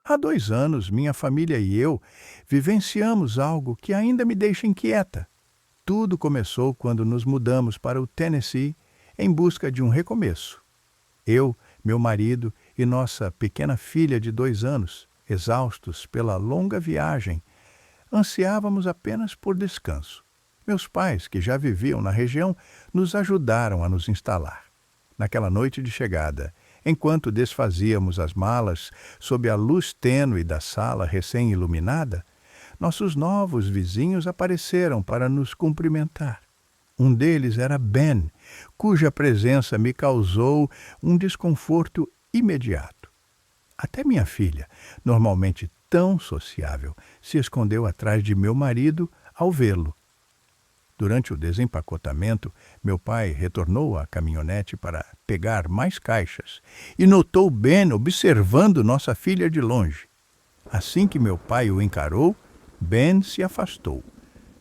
Há 2 anos, minha família e eu vivenciamos algo que ainda me deixa inquieta. Tudo começou quando nos mudamos para o Tennessee em busca de um recomeço. Eu, meu marido e nossa pequena filha de 2 anos, exaustos pela longa viagem, ansiávamos apenas por descanso. Meus pais, que já viviam na região, nos ajudaram a nos instalar. Naquela noite de chegada, enquanto desfazíamos as malas sob a luz tênue da sala recém-iluminada, nossos novos vizinhos apareceram para nos cumprimentar. Um deles era Ben, cuja presença me causou um desconforto imediato. Até minha filha, normalmente tão sociável, se escondeu atrás de meu marido ao vê-lo. Durante o desempacotamento, meu pai retornou à caminhonete para pegar mais caixas e notou Ben observando nossa filha de longe. Assim que meu pai o encarou, Ben se afastou,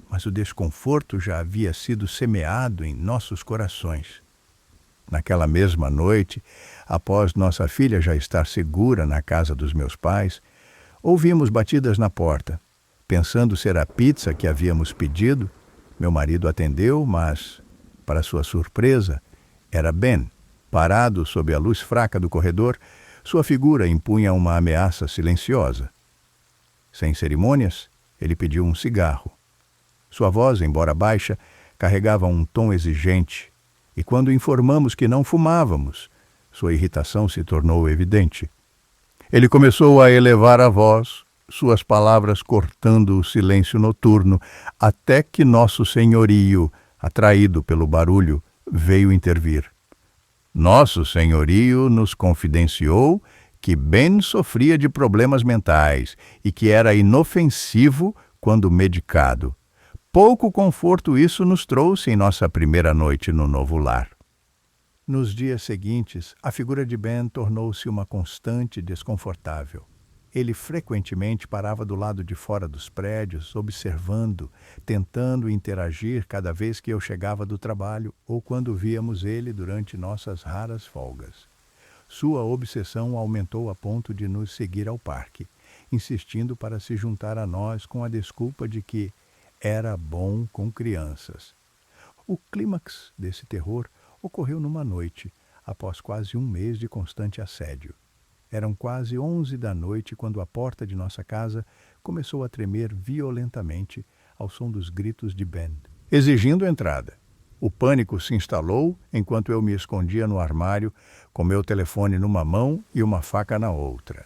mas o desconforto já havia sido semeado em nossos corações. Naquela mesma noite, após nossa filha já estar segura na casa dos meus pais, ouvimos batidas na porta. Pensando ser a pizza que havíamos pedido, meu marido atendeu, mas, para sua surpresa, era Ben. Parado sob a luz fraca do corredor, sua figura impunha uma ameaça silenciosa. Sem cerimônias, ele pediu um cigarro. Sua voz, embora baixa, carregava um tom exigente, e quando informamos que não fumávamos, sua irritação se tornou evidente. Ele começou a elevar a voz, suas palavras cortando o silêncio noturno, até que nosso senhorio, atraído pelo barulho, veio intervir. Nosso senhorio nos confidenciou que Ben sofria de problemas mentais e que era inofensivo quando medicado. Pouco conforto isso nos trouxe em nossa primeira noite no novo lar. Nos dias seguintes, a figura de Ben tornou-se uma constante desconfortável. Ele frequentemente parava do lado de fora dos prédios, observando, tentando interagir cada vez que eu chegava do trabalho ou quando víamos ele durante nossas raras folgas. Sua obsessão aumentou a ponto de nos seguir ao parque, insistindo para se juntar a nós com a desculpa de que era bom com crianças. O clímax desse terror ocorreu numa noite, após quase um mês de constante assédio. Eram quase 11 da noite quando a porta de nossa casa começou a tremer violentamente ao som dos gritos de Ben, exigindo entrada. O pânico se instalou enquanto eu me escondia no armário, com meu telefone numa mão e uma faca na outra.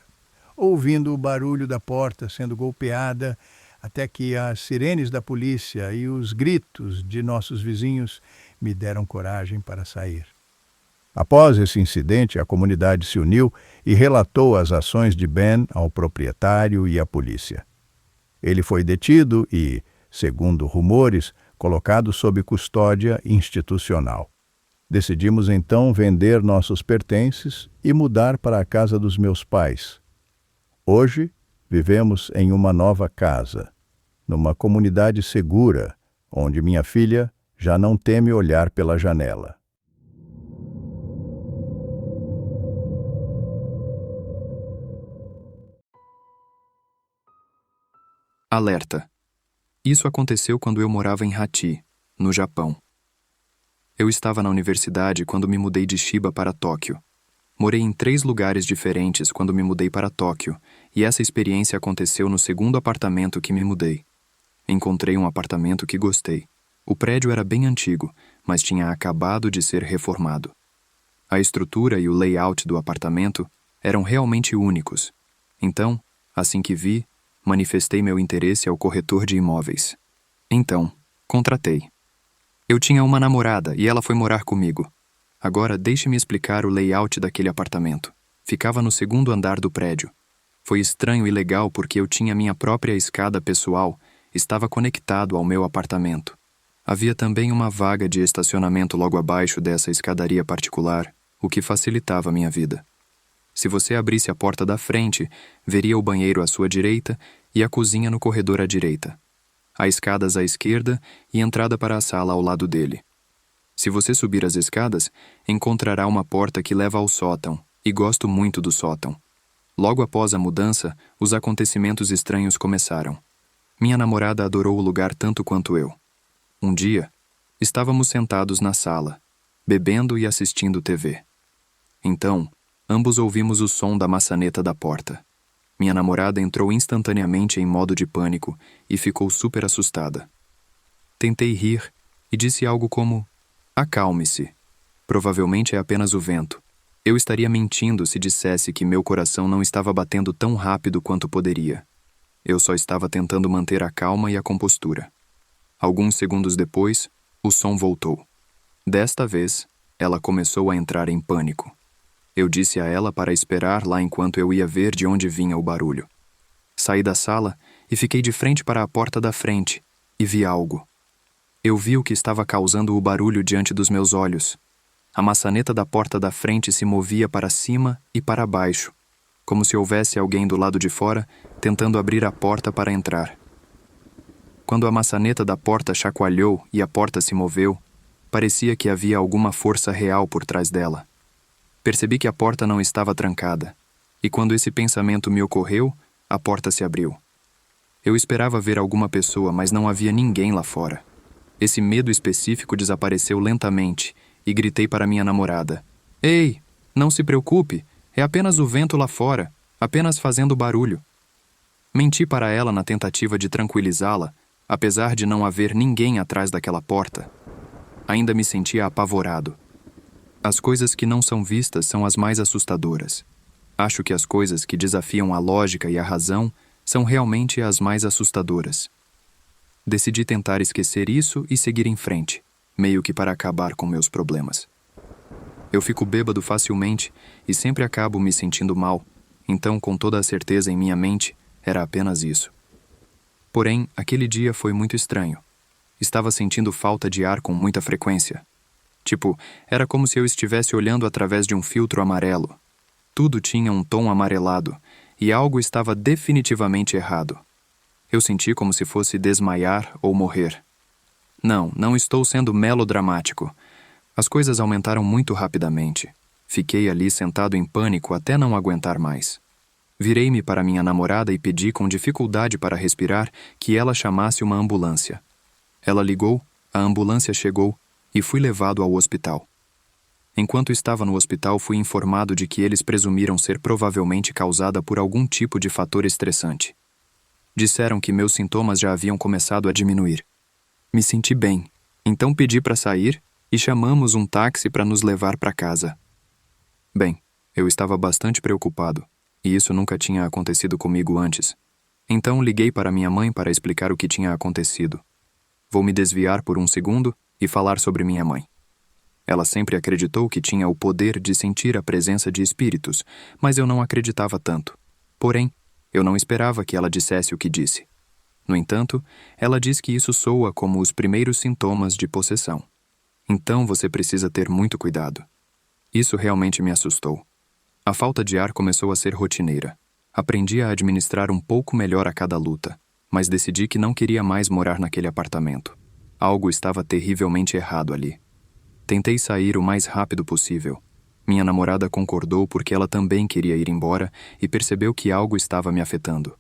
Ouvindo o barulho da porta sendo golpeada, até que as sirenes da polícia e os gritos de nossos vizinhos me deram coragem para sair. Após esse incidente, a comunidade se uniu e relatou as ações de Ben ao proprietário e à polícia. Ele foi detido e, segundo rumores, colocado sob custódia institucional. Decidimos então vender nossos pertences e mudar para a casa dos meus pais. Hoje, vivemos em uma nova casa, numa comunidade segura, onde minha filha já não teme olhar pela janela. Alerta. Isso aconteceu quando eu morava em Hachi, no Japão. Eu estava na universidade quando me mudei de Chiba para Tóquio. Morei em 3 lugares diferentes quando me mudei para Tóquio, e essa experiência aconteceu no segundo apartamento que me mudei. Encontrei um apartamento que gostei. O prédio era bem antigo, mas tinha acabado de ser reformado. A estrutura e o layout do apartamento eram realmente únicos. Então, assim que vi, manifestei meu interesse ao corretor de imóveis. Então, contratei. Eu tinha uma namorada e ela foi morar comigo. Agora deixe-me explicar o layout daquele apartamento. Ficava no 2º andar do prédio. Foi estranho e legal porque eu tinha minha própria escada pessoal, estava conectado ao meu apartamento. Havia também uma vaga de estacionamento logo abaixo dessa escadaria particular, o que facilitava minha vida. Se você abrisse a porta da frente, veria o banheiro à sua direita e a cozinha no corredor à direita. Há escadas à esquerda e entrada para a sala ao lado dele. Se você subir as escadas, encontrará uma porta que leva ao sótão, e gosto muito do sótão. Logo após a mudança, os acontecimentos estranhos começaram. Minha namorada adorou o lugar tanto quanto eu. Um dia, estávamos sentados na sala, bebendo e assistindo TV. Então, ambos ouvimos o som da maçaneta da porta. Minha namorada entrou instantaneamente em modo de pânico e ficou super assustada. Tentei rir e disse algo como: "Acalme-se. Provavelmente é apenas o vento." Eu estaria mentindo se dissesse que meu coração não estava batendo tão rápido quanto poderia. Eu só estava tentando manter a calma e a compostura. Alguns segundos depois, o som voltou. Desta vez, ela começou a entrar em pânico. Eu disse a ela para esperar lá enquanto eu ia ver de onde vinha o barulho. Saí da sala e fiquei de frente para a porta da frente e vi algo. Eu vi o que estava causando o barulho diante dos meus olhos. A maçaneta da porta da frente se movia para cima e para baixo, como se houvesse alguém do lado de fora tentando abrir a porta para entrar. Quando a maçaneta da porta chacoalhou e a porta se moveu, parecia que havia alguma força real por trás dela. Percebi que a porta não estava trancada, e quando esse pensamento me ocorreu, a porta se abriu. Eu esperava ver alguma pessoa, mas não havia ninguém lá fora. Esse medo específico desapareceu lentamente, e gritei para minha namorada: "Ei, não se preocupe, é apenas o vento lá fora, apenas fazendo barulho." Menti para ela na tentativa de tranquilizá-la, apesar de não haver ninguém atrás daquela porta. Ainda me sentia apavorado. As coisas que não são vistas são as mais assustadoras. Acho que as coisas que desafiam a lógica e a razão são realmente as mais assustadoras. Decidi tentar esquecer isso e seguir em frente, meio que para acabar com meus problemas. Eu fico bêbado facilmente e sempre acabo me sentindo mal, então com toda a certeza em minha mente, era apenas isso. Porém, aquele dia foi muito estranho. Estava sentindo falta de ar com muita frequência. Era como se eu estivesse olhando através de um filtro amarelo. Tudo tinha um tom amarelado, e algo estava definitivamente errado. Eu senti como se fosse desmaiar ou morrer. Não estou sendo melodramático. As coisas aumentaram muito rapidamente. Fiquei ali sentado em pânico até não aguentar mais. Virei-me para minha namorada e pedi com dificuldade para respirar que ela chamasse uma ambulância. Ela ligou, a ambulância chegou e fui levado ao hospital. Enquanto estava no hospital, fui informado de que eles presumiram ser provavelmente causada por algum tipo de fator estressante. Disseram que meus sintomas já haviam começado a diminuir. Me senti bem, então pedi para sair e chamamos um táxi para nos levar para casa. Bem, eu estava bastante preocupado, e isso nunca tinha acontecido comigo antes. Então liguei para minha mãe para explicar o que tinha acontecido. Vou me desviar por um segundo e falar sobre minha mãe. Ela sempre acreditou que tinha o poder de sentir a presença de espíritos, mas eu não acreditava tanto. Porém, eu não esperava que ela dissesse o que disse. No entanto, ela diz que isso soa como os primeiros sintomas de possessão. Então você precisa ter muito cuidado. Isso realmente me assustou. A falta de ar começou a ser rotineira. Aprendi a administrar um pouco melhor a cada luta, mas decidi que não queria mais morar naquele apartamento. Algo estava terrivelmente errado ali. Tentei sair o mais rápido possível. Minha namorada concordou porque ela também queria ir embora e percebeu que algo estava me afetando.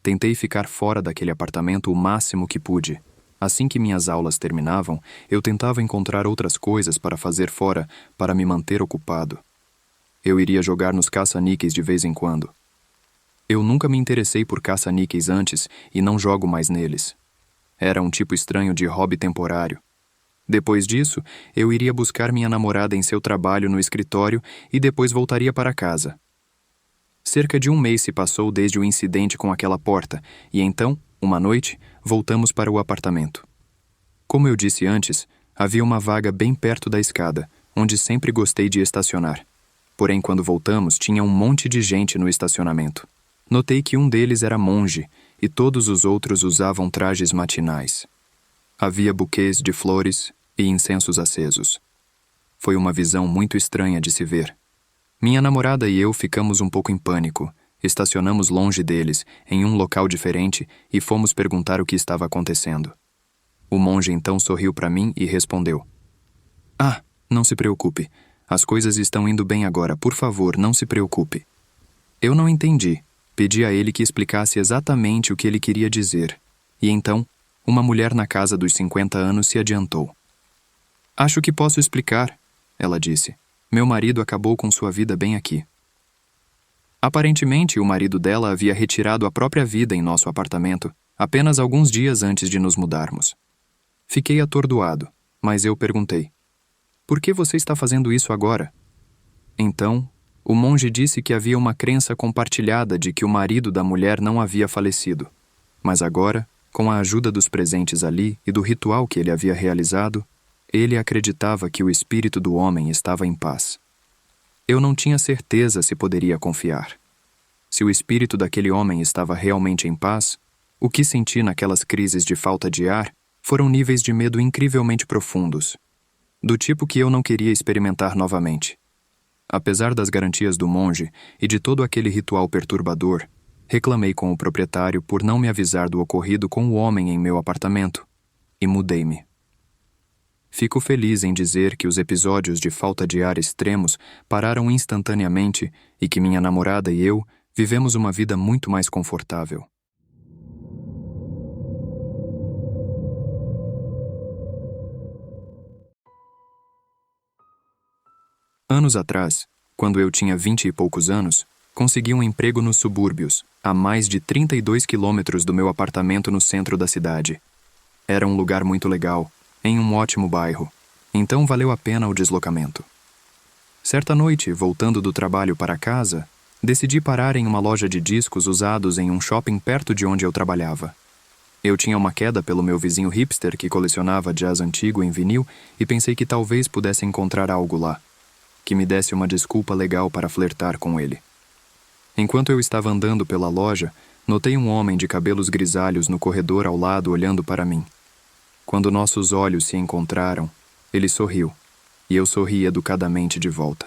Tentei ficar fora daquele apartamento o máximo que pude. Assim que minhas aulas terminavam, eu tentava encontrar outras coisas para fazer fora para me manter ocupado. Eu iria jogar nos caça-níqueis de vez em quando. Eu nunca me interessei por caça-níqueis antes e não jogo mais neles. Era um tipo estranho de hobby temporário. Depois disso, eu iria buscar minha namorada em seu trabalho no escritório e depois voltaria para casa. Cerca de um mês se passou desde o incidente com aquela porta, e então, uma noite, voltamos para o apartamento. Como eu disse antes, havia uma vaga bem perto da escada, onde sempre gostei de estacionar. Porém, quando voltamos, tinha um monte de gente no estacionamento. Notei que um deles era monge, e todos os outros usavam trajes matinais. Havia buquês de flores e incensos acesos. Foi uma visão muito estranha de se ver. Minha namorada e eu ficamos um pouco em pânico. Estacionamos longe deles, em um local diferente, e fomos perguntar o que estava acontecendo. O monge então sorriu para mim e respondeu: "Ah, não se preocupe. As coisas estão indo bem agora. Por favor, não se preocupe." Eu não entendi. Pedi a ele que explicasse exatamente o que ele queria dizer. E então, uma mulher na casa dos 50 anos se adiantou. Acho que posso explicar, ela disse. Meu marido acabou com sua vida bem aqui. Aparentemente, o marido dela havia retirado a própria vida em nosso apartamento apenas alguns dias antes de nos mudarmos. Fiquei atordoado, mas eu perguntei: por que você está fazendo isso agora? Então, o monge disse que havia uma crença compartilhada de que o marido da mulher não havia falecido. Mas agora, com a ajuda dos presentes ali e do ritual que ele havia realizado, ele acreditava que o espírito do homem estava em paz. Eu não tinha certeza se poderia confiar. Se o espírito daquele homem estava realmente em paz, o que senti naquelas crises de falta de ar foram níveis de medo incrivelmente profundos, do tipo que eu não queria experimentar novamente. Apesar das garantias do monge e de todo aquele ritual perturbador, reclamei com o proprietário por não me avisar do ocorrido com o homem em meu apartamento e mudei-me. Fico feliz em dizer que os episódios de falta de ar extremos pararam instantaneamente e que minha namorada e eu vivemos uma vida muito mais confortável. Anos atrás, quando eu tinha 20 e poucos anos, consegui um emprego nos subúrbios, a mais de 32 quilômetros do meu apartamento no centro da cidade. Era um lugar muito legal, em um ótimo bairro, então valeu a pena o deslocamento. Certa noite, voltando do trabalho para casa, decidi parar em uma loja de discos usados em um shopping perto de onde eu trabalhava. Eu tinha uma queda pelo meu vizinho hipster que colecionava jazz antigo em vinil e pensei que talvez pudesse encontrar algo lá que me desse uma desculpa legal para flertar com ele. Enquanto eu estava andando pela loja, notei um homem de cabelos grisalhos no corredor ao lado olhando para mim. Quando nossos olhos se encontraram, ele sorriu, e eu sorri educadamente de volta.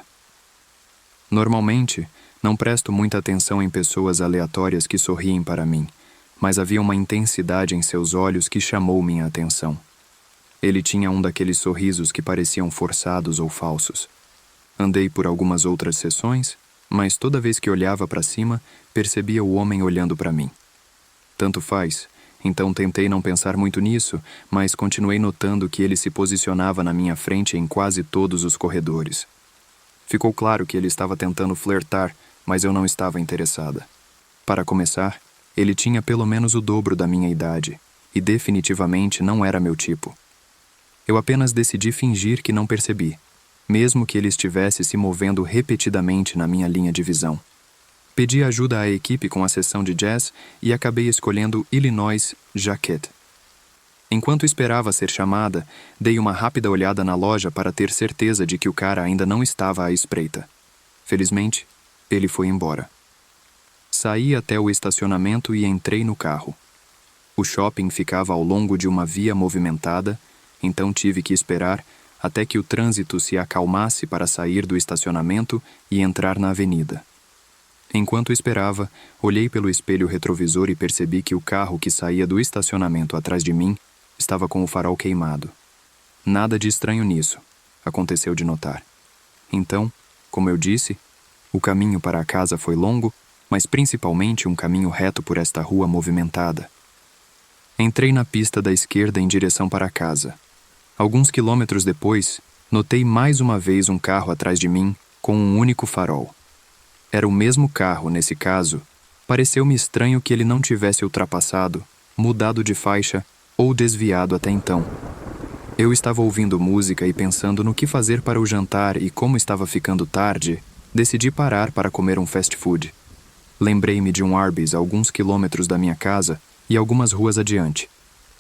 Normalmente, não presto muita atenção em pessoas aleatórias que sorriem para mim, mas havia uma intensidade em seus olhos que chamou minha atenção. Ele tinha um daqueles sorrisos que pareciam forçados ou falsos. Andei por algumas outras sessões, mas toda vez que olhava para cima, percebia o homem olhando para mim. Tanto faz, então tentei não pensar muito nisso, mas continuei notando que ele se posicionava na minha frente em quase todos os corredores. Ficou claro que ele estava tentando flertar, mas eu não estava interessada. Para começar, ele tinha pelo menos o dobro da minha idade, e definitivamente não era meu tipo. Eu apenas decidi fingir que não percebi, mesmo que ele estivesse se movendo repetidamente na minha linha de visão. Pedi ajuda à equipe com a sessão de jazz e acabei escolhendo Illinois Jacquet. Enquanto esperava ser chamada, dei uma rápida olhada na loja para ter certeza de que o cara ainda não estava à espreita. Felizmente, ele foi embora. Saí até o estacionamento e entrei no carro. O shopping ficava ao longo de uma via movimentada, então tive que esperar até que o trânsito se acalmasse para sair do estacionamento e entrar na avenida. Enquanto esperava, olhei pelo espelho retrovisor e percebi que o carro que saía do estacionamento atrás de mim estava com o farol queimado. Nada de estranho nisso, aconteceu de notar. Então, como eu disse, o caminho para a casa foi longo, mas principalmente um caminho reto por esta rua movimentada. Entrei na pista da esquerda em direção para casa. Alguns quilômetros depois, notei mais uma vez um carro atrás de mim com um único farol. Era o mesmo carro, nesse caso. Pareceu-me estranho que ele não tivesse ultrapassado, mudado de faixa ou desviado até então. Eu estava ouvindo música e pensando no que fazer para o jantar e como estava ficando tarde, decidi parar para comer um fast food. Lembrei-me de um Arby's a alguns quilômetros da minha casa e algumas ruas adiante.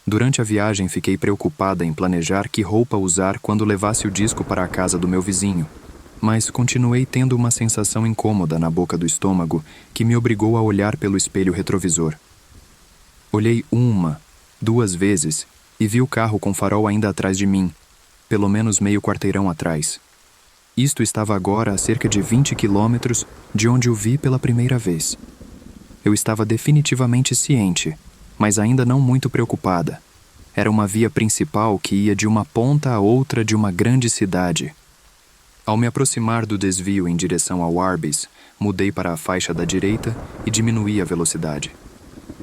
Durante a viagem fiquei preocupada em planejar que roupa usar quando levasse o disco para a casa do meu vizinho, mas continuei tendo uma sensação incômoda na boca do estômago que me obrigou a olhar pelo espelho retrovisor. Olhei 1, 2 vezes e vi o carro com farol ainda atrás de mim, pelo menos meio quarteirão atrás. Isto estava agora a cerca de 20 quilômetros de onde o vi pela primeira vez. Eu estava definitivamente ciente, mas ainda não muito preocupada. Era uma via principal que ia de uma ponta a outra de uma grande cidade. Ao me aproximar do desvio em direção ao Arby's, mudei para a faixa da direita e diminuí a velocidade.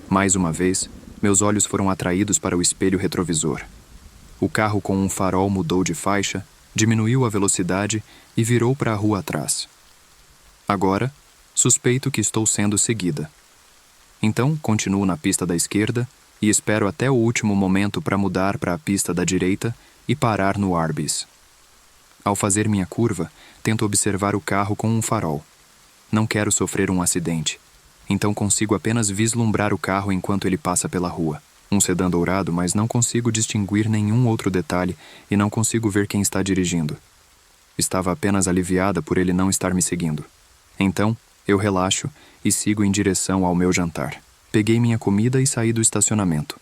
Mais uma vez, meus olhos foram atraídos para o espelho retrovisor. O carro com um farol mudou de faixa, diminuiu a velocidade e virou para a rua atrás. Agora, suspeito que estou sendo seguida. Então, continuo na pista da esquerda e espero até o último momento para mudar para a pista da direita e parar no Arby's. Ao fazer minha curva, tento observar o carro com um farol. Não quero sofrer um acidente, então consigo apenas vislumbrar o carro enquanto ele passa pela rua. Um sedã dourado, mas não consigo distinguir nenhum outro detalhe e não consigo ver quem está dirigindo. Estava apenas aliviada por ele não estar me seguindo. Então, eu relaxo e sigo em direção ao meu jantar. Peguei minha comida e saí do estacionamento.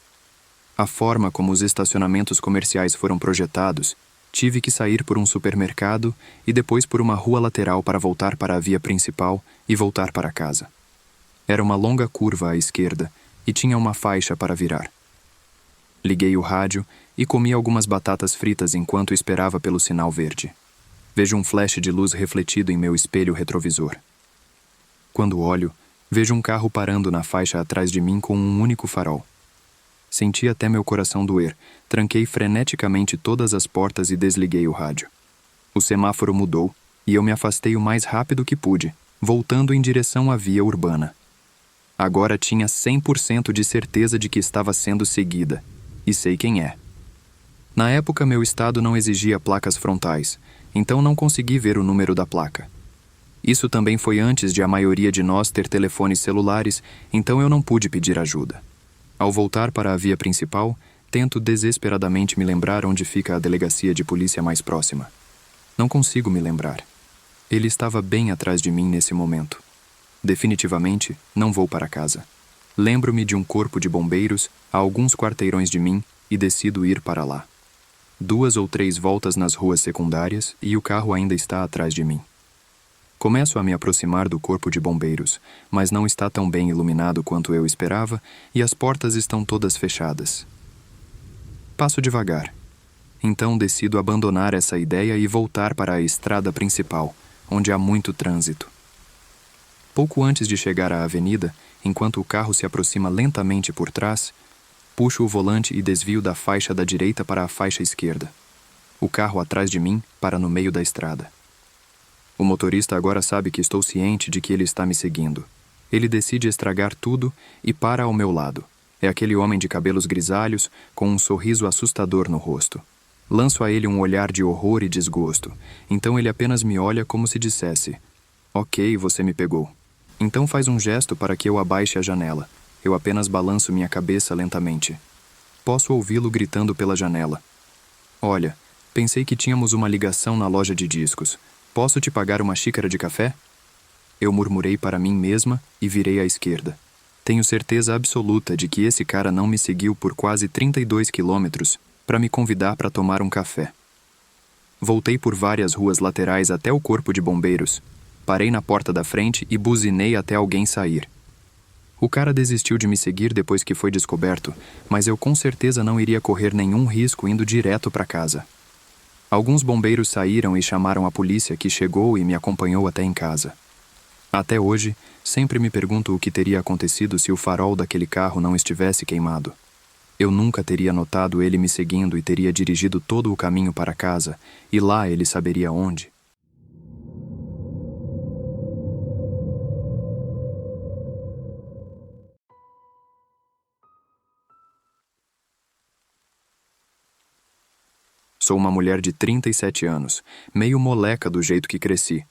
A forma como os estacionamentos comerciais foram projetados, tive que sair por um supermercado e depois por uma rua lateral para voltar para a via principal e voltar para casa. Era uma longa curva à esquerda e tinha uma faixa para virar. Liguei o rádio e comi algumas batatas fritas enquanto esperava pelo sinal verde. Vejo um flash de luz refletido em meu espelho retrovisor. Quando olho, vejo um carro parando na faixa atrás de mim com um único farol. Senti até meu coração doer, tranquei freneticamente todas as portas e desliguei o rádio. O semáforo mudou e eu me afastei o mais rápido que pude, voltando em direção à via urbana. Agora tinha 100% de certeza de que estava sendo seguida, e sei quem é. Na época, meu estado não exigia placas frontais, então não consegui ver o número da placa. Isso também foi antes de a maioria de nós ter telefones celulares, então eu não pude pedir ajuda. Ao voltar para a via principal, tento desesperadamente me lembrar onde fica a delegacia de polícia mais próxima. Não consigo me lembrar. Ele estava bem atrás de mim nesse momento. Definitivamente, não vou para casa. Lembro-me de um corpo de bombeiros a alguns quarteirões de mim e decido ir para lá. 2 ou 3 voltas nas ruas secundárias e o carro ainda está atrás de mim. Começo a me aproximar do corpo de bombeiros, mas não está tão bem iluminado quanto eu esperava e as portas estão todas fechadas. Passo devagar. Então decido abandonar essa ideia e voltar para a estrada principal, onde há muito trânsito. Pouco antes de chegar à avenida, enquanto o carro se aproxima lentamente por trás, puxo o volante e desvio da faixa da direita para a faixa esquerda. O carro atrás de mim para no meio da estrada. O motorista agora sabe que estou ciente de que ele está me seguindo. Ele decide estragar tudo e para ao meu lado. É aquele homem de cabelos grisalhos, com um sorriso assustador no rosto. Lanço a ele um olhar de horror e desgosto, então ele apenas me olha como se dissesse: "Ok, você me pegou." Então faz um gesto para que eu abaixe a janela. Eu apenas balanço minha cabeça lentamente. Posso ouvi-lo gritando pela janela: "Olha, pensei que tínhamos uma ligação na loja de discos. Posso te pagar uma xícara de café?" Eu murmurei para mim mesma e virei à esquerda. Tenho certeza absoluta de que esse cara não me seguiu por quase 32 quilômetros para me convidar para tomar um café. Voltei por várias ruas laterais até o corpo de bombeiros. Parei na porta da frente e buzinei até alguém sair. O cara desistiu de me seguir depois que foi descoberto, mas eu com certeza não iria correr nenhum risco indo direto para casa. Alguns bombeiros saíram e chamaram a polícia, que chegou e me acompanhou até em casa. Até hoje, sempre me pergunto o que teria acontecido se o farol daquele carro não estivesse queimado. Eu nunca teria notado ele me seguindo e teria dirigido todo o caminho para casa, e lá ele saberia onde. Sou uma mulher de 37 anos, meio moleca do jeito que cresci.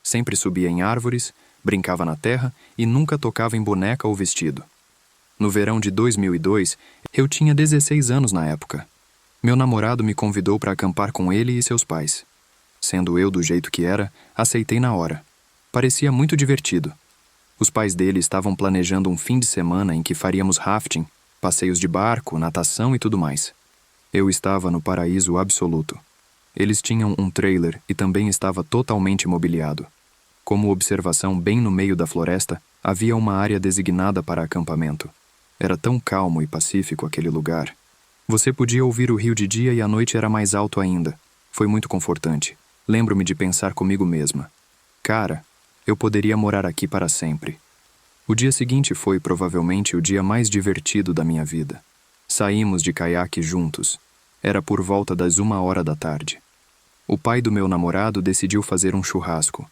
Sempre subia em árvores, brincava na terra e nunca tocava em boneca ou vestido. No verão de 2002, eu tinha 16 anos na época. Meu namorado me convidou para acampar com ele e seus pais. Sendo eu do jeito que era, aceitei na hora. Parecia muito divertido. Os pais dele estavam planejando um fim de semana em que faríamos rafting, passeios de barco, natação e tudo mais. Eu estava no paraíso absoluto. Eles tinham um trailer e também estava totalmente mobiliado. Como observação bem no meio da floresta, havia uma área designada para acampamento. Era tão calmo e pacífico aquele lugar. Você podia ouvir o rio de dia e à noite era mais alto ainda. Foi muito confortante. Lembro-me de pensar comigo mesma: cara, eu poderia morar aqui para sempre. O dia seguinte foi, provavelmente, o dia mais divertido da minha vida. Saímos de caiaque juntos. Era por volta das 1h da tarde. O pai do meu namorado decidiu fazer um churrasco.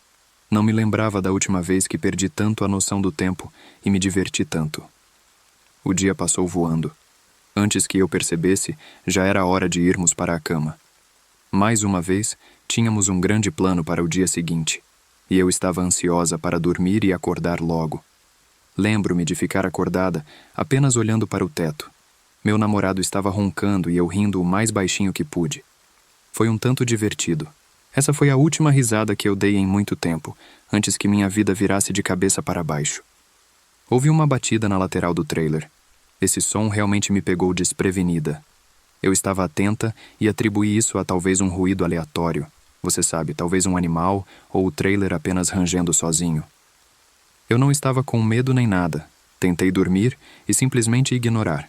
Não me lembrava da última vez que perdi tanto a noção do tempo e me diverti tanto. O dia passou voando. Antes que eu percebesse, já era hora de irmos para a cama. Mais uma vez, tínhamos um grande plano para o dia seguinte, e eu estava ansiosa para dormir e acordar logo. Lembro-me de ficar acordada, apenas olhando para o teto. Meu namorado estava roncando e eu rindo o mais baixinho que pude. Foi um tanto divertido. Essa foi a última risada que eu dei em muito tempo, antes que minha vida virasse de cabeça para baixo. Houve uma batida na lateral do trailer. Esse som realmente me pegou desprevenida. Eu estava atenta e atribuí isso a talvez um ruído aleatório. Você sabe, talvez um animal ou o trailer apenas rangendo sozinho. Eu não estava com medo nem nada. Tentei dormir e simplesmente ignorar.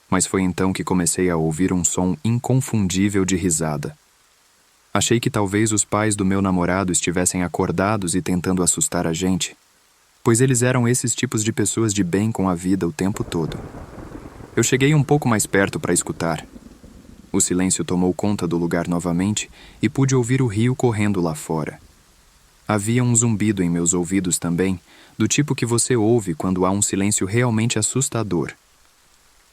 Mas foi então que comecei a ouvir um som inconfundível de risada. Achei que talvez os pais do meu namorado estivessem acordados e tentando assustar a gente, pois eles eram esses tipos de pessoas de bem com a vida o tempo todo. Eu cheguei um pouco mais perto para escutar. O silêncio tomou conta do lugar novamente e pude ouvir o rio correndo lá fora. Havia um zumbido em meus ouvidos também, do tipo que você ouve quando há um silêncio realmente assustador.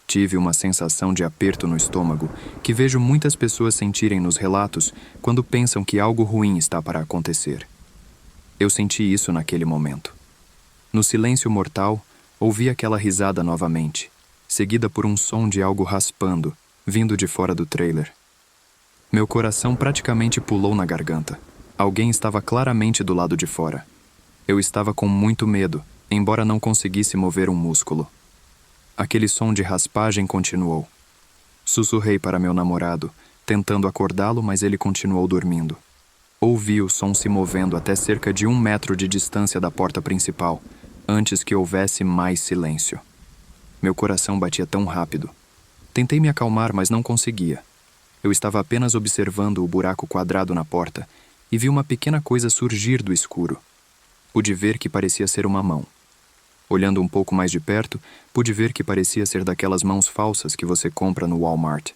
Tive uma sensação de aperto no estômago que vejo muitas pessoas sentirem nos relatos quando pensam que algo ruim está para acontecer. Eu senti isso naquele momento. No silêncio mortal, ouvi aquela risada novamente, seguida por um som de algo raspando, vindo de fora do trailer. Meu coração praticamente pulou na garganta. Alguém estava claramente do lado de fora. Eu estava com muito medo, embora não conseguisse mover um músculo. Aquele som de raspagem continuou. Sussurrei para meu namorado, tentando acordá-lo, mas ele continuou dormindo. Ouvi o som se movendo até cerca de 1 metro de distância da porta principal, antes que houvesse mais silêncio. Meu coração batia tão rápido. Tentei me acalmar, mas não conseguia. Eu estava apenas observando o buraco quadrado na porta e vi uma pequena coisa surgir do escuro. Pude ver que parecia ser uma mão. Olhando um pouco mais de perto, pude ver que parecia ser daquelas mãos falsas que você compra no Walmart.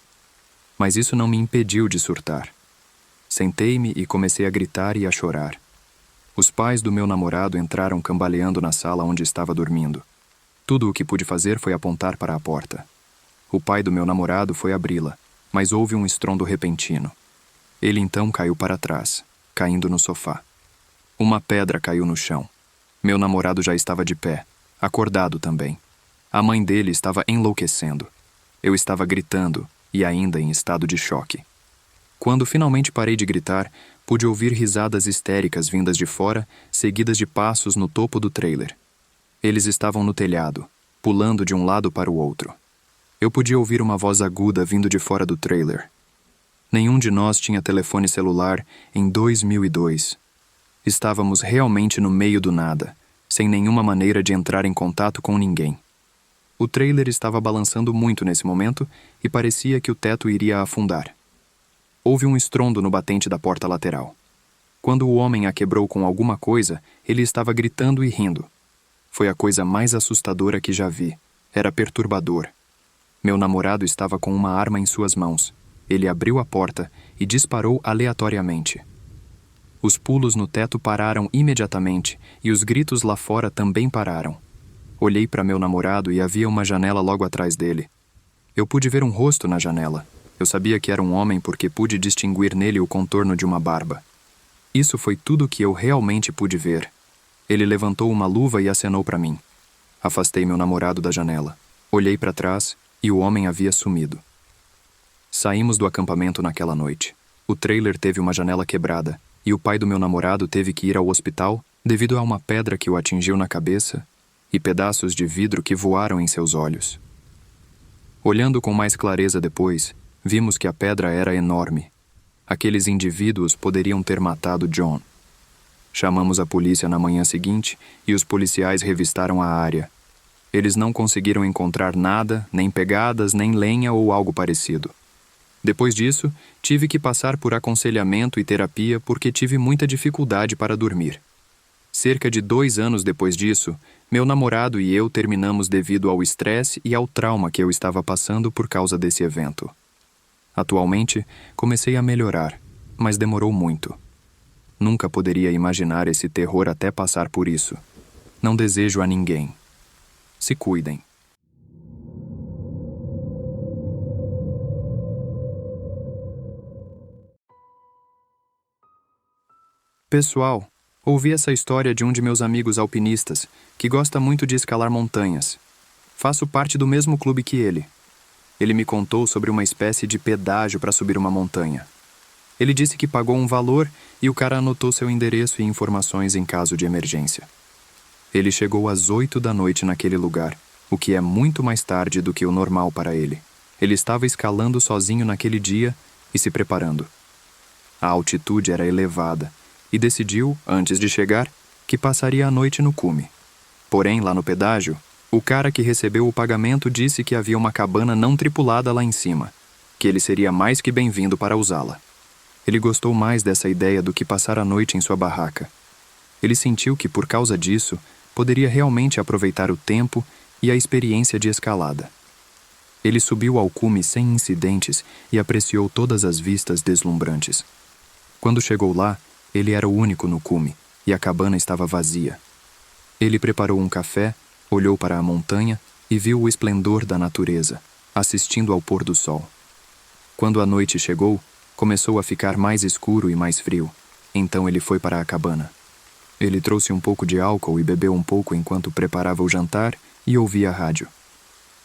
Mas isso não me impediu de surtar. Sentei-me e comecei a gritar e a chorar. Os pais do meu namorado entraram cambaleando na sala onde estava dormindo. Tudo o que pude fazer foi apontar para a porta. O pai do meu namorado foi abri-la, mas houve um estrondo repentino. Ele então caiu para trás, caindo no sofá. Uma pedra caiu no chão. Meu namorado já estava de pé, acordado também. A mãe dele estava enlouquecendo. Eu estava gritando e ainda em estado de choque. Quando finalmente parei de gritar, pude ouvir risadas histéricas vindas de fora, seguidas de passos no topo do trailer. Eles estavam no telhado, pulando de um lado para o outro. Eu podia ouvir uma voz aguda vindo de fora do trailer. Nenhum de nós tinha telefone celular em 2002. Estávamos realmente no meio do nada, sem nenhuma maneira de entrar em contato com ninguém. O trailer estava balançando muito nesse momento e parecia que o teto iria afundar. Houve um estrondo no batente da porta lateral. Quando o homem a quebrou com alguma coisa, ele estava gritando e rindo. Foi a coisa mais assustadora que já vi. Era perturbador. Meu namorado estava com uma arma em suas mãos. Ele abriu a porta e disparou aleatoriamente. Os pulos no teto pararam imediatamente e os gritos lá fora também pararam. Olhei para meu namorado e havia uma janela logo atrás dele. Eu pude ver um rosto na janela. Eu sabia que era um homem porque pude distinguir nele o contorno de uma barba. Isso foi tudo que eu realmente pude ver. Ele levantou uma luva e acenou para mim. Afastei meu namorado da janela. Olhei para trás e o homem havia sumido. Saímos do acampamento naquela noite. O trailer teve uma janela quebrada e o pai do meu namorado teve que ir ao hospital devido a uma pedra que o atingiu na cabeça e pedaços de vidro que voaram em seus olhos. Olhando com mais clareza depois, vimos que a pedra era enorme. Aqueles indivíduos poderiam ter matado John. Chamamos a polícia na manhã seguinte e os policiais revistaram a área. Eles não conseguiram encontrar nada, nem pegadas, nem lenha ou algo parecido. Depois disso, tive que passar por aconselhamento e terapia porque tive muita dificuldade para dormir. Cerca de 2 anos depois disso, meu namorado e eu terminamos devido ao estresse e ao trauma que eu estava passando por causa desse evento. Atualmente, comecei a melhorar, mas demorou muito. Nunca poderia imaginar esse terror até passar por isso. Não desejo a ninguém. Se cuidem. Pessoal, ouvi essa história de um de meus amigos alpinistas, que gosta muito de escalar montanhas. Faço parte do mesmo clube que ele. Ele me contou sobre uma espécie de pedágio para subir uma montanha. Ele disse que pagou um valor e o cara anotou seu endereço e informações em caso de emergência. Ele chegou às 8 da noite naquele lugar, o que é muito mais tarde do que o normal para ele. Ele estava escalando sozinho naquele dia e se preparando. A altitude era elevada e decidiu, antes de chegar, que passaria a noite no cume. Porém, lá no pedágio, o cara que recebeu o pagamento disse que havia uma cabana não tripulada lá em cima, que ele seria mais que bem-vindo para usá-la. Ele gostou mais dessa ideia do que passar a noite em sua barraca. Ele sentiu que, por causa disso, poderia realmente aproveitar o tempo e a experiência de escalada. Ele subiu ao cume sem incidentes e apreciou todas as vistas deslumbrantes. Quando chegou lá, ele era o único no cume e a cabana estava vazia. Ele preparou um café, olhou para a montanha e viu o esplendor da natureza, assistindo ao pôr do sol. Quando a noite chegou, começou a ficar mais escuro e mais frio, então ele foi para a cabana. Ele trouxe um pouco de álcool e bebeu um pouco enquanto preparava o jantar e ouvia a rádio.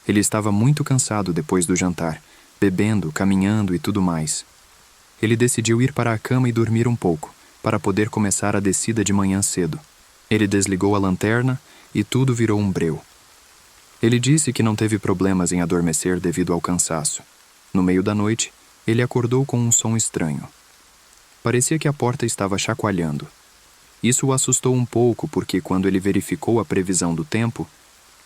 Ele estava muito cansado depois do jantar, bebendo, caminhando e tudo mais. Ele decidiu ir para a cama e dormir um pouco, para poder começar a descida de manhã cedo. Ele desligou a lanterna e tudo virou um breu. Ele disse que não teve problemas em adormecer devido ao cansaço. No meio da noite, ele acordou com um som estranho. Parecia que a porta estava chacoalhando. Isso o assustou um pouco porque, quando ele verificou a previsão do tempo,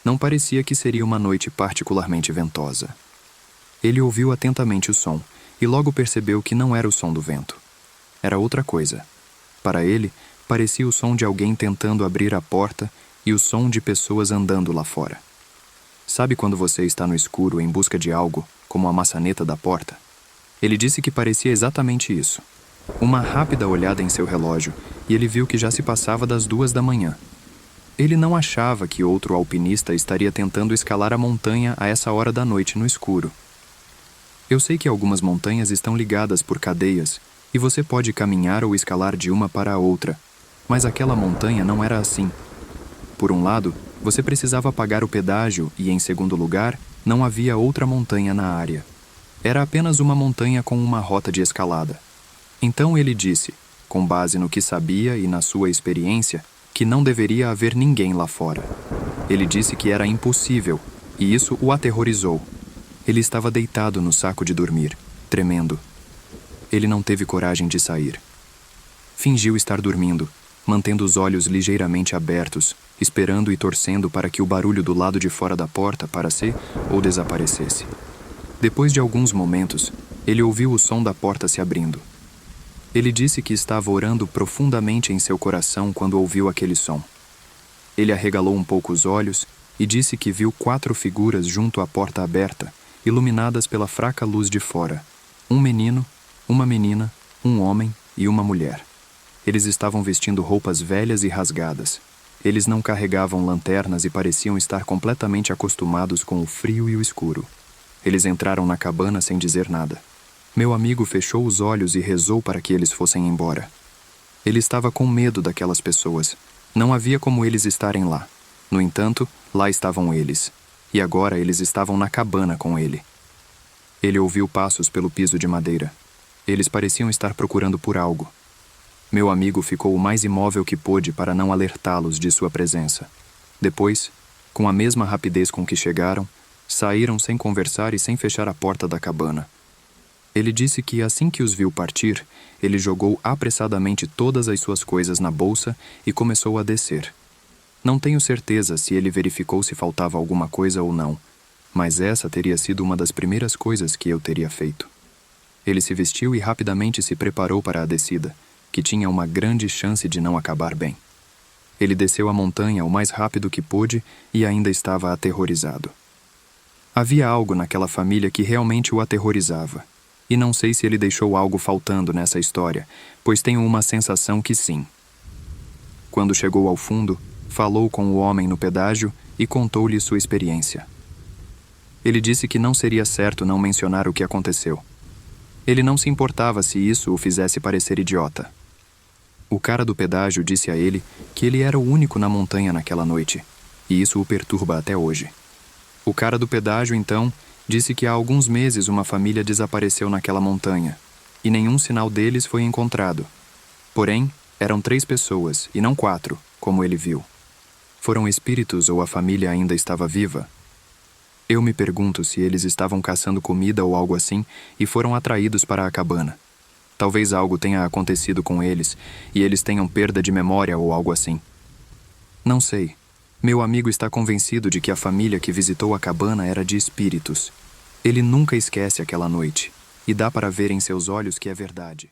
não parecia que seria uma noite particularmente ventosa. Ele ouviu atentamente o som e logo percebeu que não era o som do vento. Era outra coisa. Para ele, parecia o som de alguém tentando abrir a porta e o som de pessoas andando lá fora. Sabe quando você está no escuro em busca de algo, como a maçaneta da porta? Ele disse que parecia exatamente isso. Uma rápida olhada em seu relógio e ele viu que já se passava das 2 da manhã. Ele não achava que outro alpinista estaria tentando escalar a montanha a essa hora da noite no escuro. Eu sei que algumas montanhas estão ligadas por cadeias e você pode caminhar ou escalar de uma para a outra, mas aquela montanha não era assim. Por um lado, você precisava pagar o pedágio e, em segundo lugar, não havia outra montanha na área. Era apenas uma montanha com uma rota de escalada. Então ele disse, com base no que sabia e na sua experiência, que não deveria haver ninguém lá fora. Ele disse que era impossível, e isso o aterrorizou. Ele estava deitado no saco de dormir, tremendo. Ele não teve coragem de sair. Fingiu estar dormindo, mantendo os olhos ligeiramente abertos, esperando e torcendo para que o barulho do lado de fora da porta parasse ou desaparecesse. Depois de alguns momentos, ele ouviu o som da porta se abrindo. Ele disse que estava orando profundamente em seu coração quando ouviu aquele som. Ele arregalou um pouco os olhos e disse que viu 4 figuras junto à porta aberta, iluminadas pela fraca luz de fora. Um menino, uma menina, um homem e uma mulher. Eles estavam vestindo roupas velhas e rasgadas. Eles não carregavam lanternas e pareciam estar completamente acostumados com o frio e o escuro. Eles entraram na cabana sem dizer nada. Meu amigo fechou os olhos e rezou para que eles fossem embora. Ele estava com medo daquelas pessoas. Não havia como eles estarem lá. No entanto, lá estavam eles. E agora eles estavam na cabana com ele. Ele ouviu passos pelo piso de madeira. Eles pareciam estar procurando por algo. Meu amigo ficou o mais imóvel que pôde para não alertá-los de sua presença. Depois, com a mesma rapidez com que chegaram, saíram sem conversar e sem fechar a porta da cabana. Ele disse que assim que os viu partir, ele jogou apressadamente todas as suas coisas na bolsa e começou a descer. Não tenho certeza se ele verificou se faltava alguma coisa ou não, mas essa teria sido uma das primeiras coisas que eu teria feito. Ele se vestiu e rapidamente se preparou para a descida, que tinha uma grande chance de não acabar bem. Ele desceu a montanha o mais rápido que pôde e ainda estava aterrorizado. Havia algo naquela família que realmente o aterrorizava. E não sei se ele deixou algo faltando nessa história, pois tenho uma sensação que sim. Quando chegou ao fundo, falou com o homem no pedágio e contou-lhe sua experiência. Ele disse que não seria certo não mencionar o que aconteceu. Ele não se importava se isso o fizesse parecer idiota. O cara do pedágio disse a ele que ele era o único na montanha naquela noite, e isso o perturba até hoje. O cara do pedágio, então, disse que há alguns meses uma família desapareceu naquela montanha, e nenhum sinal deles foi encontrado. Porém, eram 3 pessoas, e não 4, como ele viu. Foram espíritos ou a família ainda estava viva? Eu me pergunto se eles estavam caçando comida ou algo assim e foram atraídos para a cabana. Talvez algo tenha acontecido com eles e eles tenham perda de memória ou algo assim. Não sei. Meu amigo está convencido de que a família que visitou a cabana era de espíritos. Ele nunca esquece aquela noite, e dá para ver em seus olhos que é verdade.